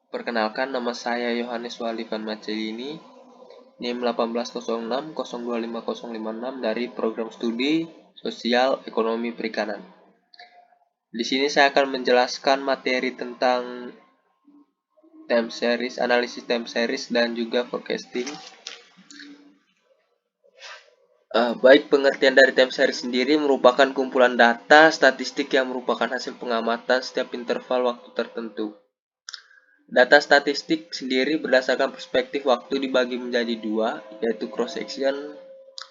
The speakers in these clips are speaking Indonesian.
Perkenalkan, nama saya Yohanes Walivan Macelini, NIM 1806025056 dari Program Studi Sosial Ekonomi Perikanan. Di sini saya akan menjelaskan materi tentang time series, analisis time series, dan juga forecasting. Baik, pengertian dari time series sendiri merupakan kumpulan data statistik yang merupakan hasil pengamatan setiap interval waktu tertentu. Data statistik sendiri berdasarkan perspektif waktu dibagi menjadi dua, yaitu cross-section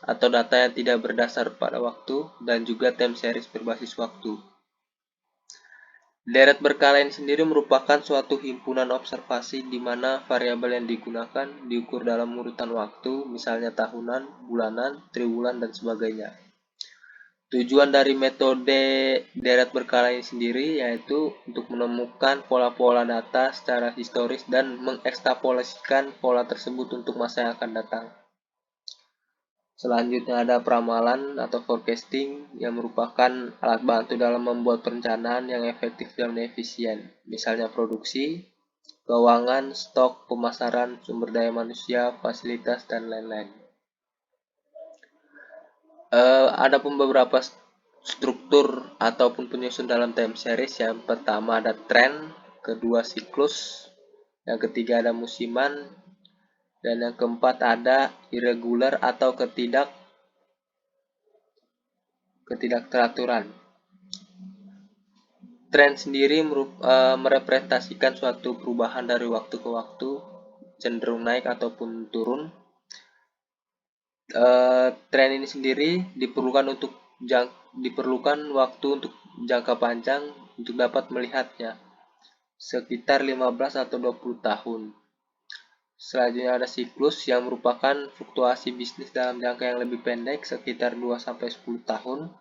atau data yang tidak berdasar pada waktu, dan juga time series berbasis waktu. Deret berkala ini sendiri merupakan suatu himpunan observasi di mana variabel yang digunakan diukur dalam urutan waktu, misalnya tahunan, bulanan, triwulan, dan sebagainya. Tujuan dari metode deret berkala ini sendiri yaitu untuk menemukan pola-pola data secara historis dan mengekstrapolasikan pola tersebut untuk masa yang akan datang. Selanjutnya ada peramalan atau forecasting yang merupakan alat bantu dalam membuat perencanaan yang efektif dan efisien, misalnya produksi, keuangan, stok, pemasaran, sumber daya manusia, fasilitas, dan lain-lain. Ada pun beberapa struktur ataupun penyusun dalam time series. Yang pertama ada trend, kedua siklus, yang ketiga ada musiman, dan yang keempat ada irregular atau ketidakteraturan. Trend sendiri merepresentasikan suatu perubahan dari waktu ke waktu, cenderung naik ataupun turun. Tren ini sendiri diperlukan waktu untuk jangka panjang untuk dapat melihatnya, sekitar 15 atau 20 tahun. Selanjutnya ada siklus yang merupakan fluktuasi bisnis dalam jangka yang lebih pendek, sekitar 2 sampai 10 tahun.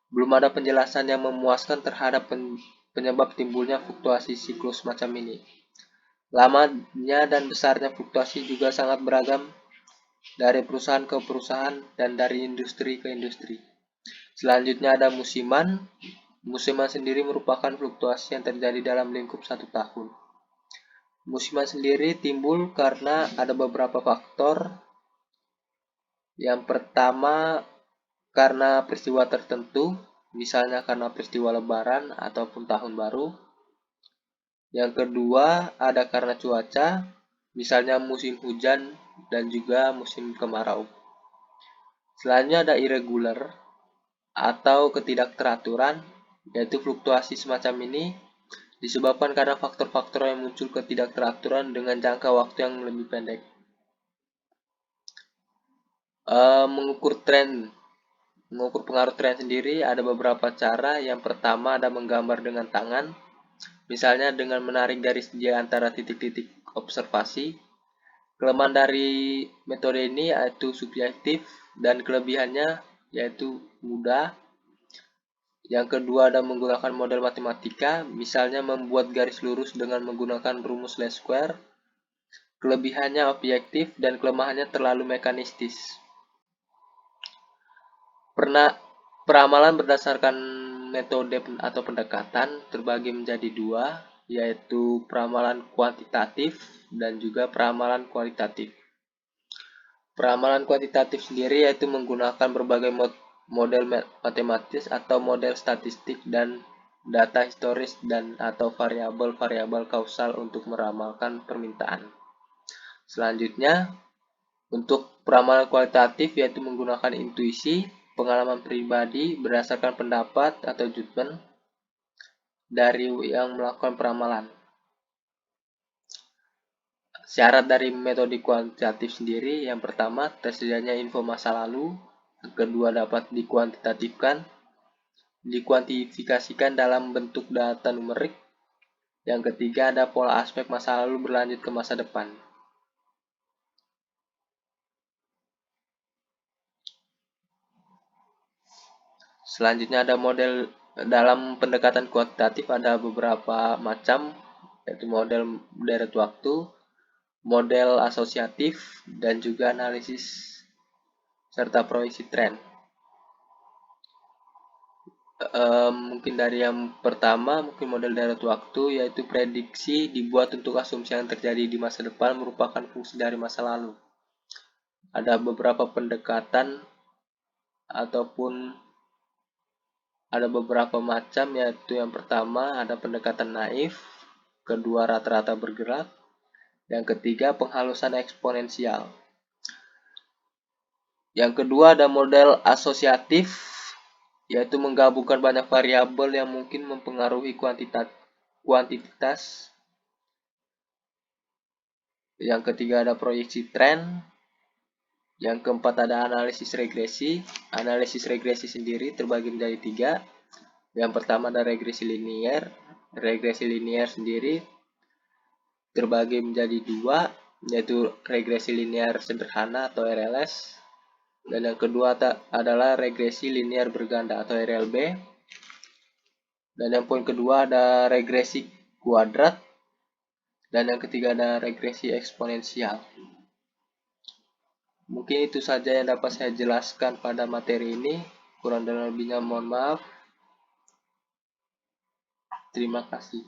Belum ada penjelasan yang memuaskan terhadap penyebab timbulnya fluktuasi siklus macam ini. Lamanya dan besarnya fluktuasi juga sangat beragam dari perusahaan ke perusahaan dan dari industri ke industri. Selanjutnya ada musiman. Musiman sendiri merupakan fluktuasi yang terjadi dalam lingkup 1 tahun. Musiman sendiri timbul karena ada beberapa faktor. Yang pertama, karena peristiwa tertentu, misalnya karena peristiwa lebaran ataupun tahun baru. Yang kedua, ada karena cuaca, misalnya musim hujan dan juga musim kemarau. Selanjutnya ada irregular atau ketidakteraturan, yaitu fluktuasi semacam ini disebabkan karena faktor-faktor yang muncul ketidakteraturan dengan jangka waktu yang lebih pendek. Mengukur pengaruh tren sendiri ada beberapa cara. Yang pertama ada menggambar dengan tangan, misalnya dengan menarik garis di antara titik-titik observasi. Kelemahan dari metode ini yaitu subjektif dan kelebihannya yaitu mudah. Yang kedua ada menggunakan model matematika, misalnya membuat garis lurus dengan menggunakan rumus least square. Kelebihannya objektif dan kelemahannya terlalu mekanistis. Peramalan berdasarkan metode atau pendekatan terbagi menjadi dua, yaitu peramalan kuantitatif dan juga peramalan kualitatif. Peramalan kuantitatif sendiri yaitu menggunakan berbagai model matematis atau model statistik dan data historis dan atau variabel-variabel kausal untuk meramalkan permintaan. Selanjutnya, untuk peramalan kualitatif yaitu menggunakan intuisi, pengalaman pribadi berdasarkan pendapat atau judgment dari yang melakukan peramalan. Syarat dari metode kuantitatif sendiri, yang pertama tersedianya info masa lalu, yang kedua dapat dikuantifikasikan dalam bentuk data numerik, yang ketiga ada pola aspek masa lalu berlanjut ke masa depan. Selanjutnya ada model dalam pendekatan kuantitatif ada beberapa macam, yaitu model deret waktu, model asosiatif, dan juga analisis serta proyeksi tren. Mungkin dari yang pertama, mungkin model darurat waktu, yaitu prediksi dibuat untuk asumsi yang terjadi di masa depan merupakan fungsi dari masa lalu. Ada beberapa pendekatan ataupun ada beberapa macam, yaitu yang pertama ada pendekatan naif, kedua rata-rata bergerak, yang ketiga penghalusan eksponensial. Yang kedua ada model asosiatif, yaitu menggabungkan banyak variabel yang mungkin mempengaruhi kuantitas. Yang ketiga ada proyeksi tren. Yang keempat ada analisis regresi. Analisis regresi sendiri terbagi menjadi 3. Yang pertama ada regresi linier. Regresi linier sendiri terbagi menjadi 2, yaitu regresi linier sederhana atau RLS. Dan yang kedua adalah regresi linier berganda atau RLB. Dan yang poin kedua ada regresi kuadrat. Dan yang ketiga ada regresi eksponensial. Mungkin itu saja yang dapat saya jelaskan pada materi ini. Kurang dan lebihnya mohon maaf. Terima kasih.